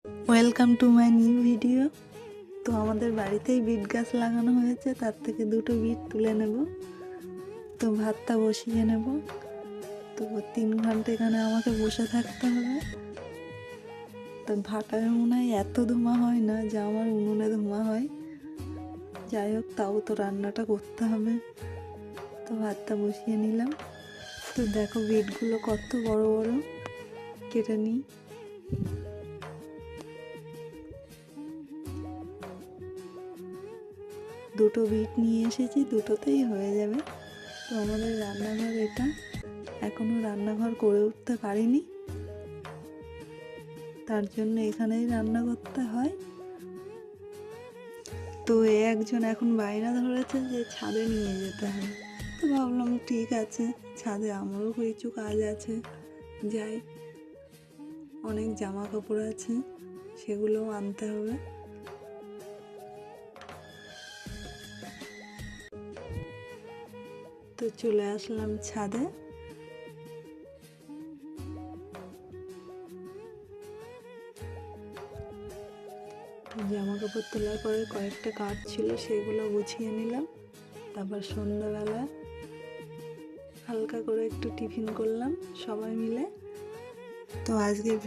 Welcome to my new video. তো আমাদের বাড়িতেই বিট গাছ লাগানো হয়েছে, তার থেকে দুটো বিট তুলে নেব। তো ভাতটা বসিয়ে নেব। তো 3 ঘন্টা এখানে আমাকে বসে থাকতে হবে। তো ভাটায় মনে হয় এত ধোঁয়া হয় না যা আমার উনুনে ধোঁয়া হয়। যাই হোক, তাও তো রান্নাটা করতে হবে। তো ভাতটা বসিয়ে নিলাম। তো দেখো বিটগুলো কত বড় বড়, কেটে নিই। দুটো বিট নিয়ে এসেছি, দুটোতেই হয়ে যাবে। তো আমাদের রান্নাঘর এটা, এখনো রান্নাঘর করে উঠতে পারিনি, তার জন্য এখানেই রান্না করতে হয়। তো একজন এখন বায়না ধরেছে যে ছাদে নিয়ে যেতে হবে। তো ভাবলাম ঠিক আছে, ছাদে আমারও কিছু কাজ আছে, যাই। অনেক জামা কাপড় আছে, সেগুলোও আনতে হবে। তো চলে আসলাম ছাদে। জামা কাপড় তোলার পরে কয়েকটা কাজ ছিল, সেগুলো গুছিয়ে নিলাম। তারপর সন্ধ্যাবেলা হালকা করে একটু টিফিন করলাম সবাই মিলে। তো আজকের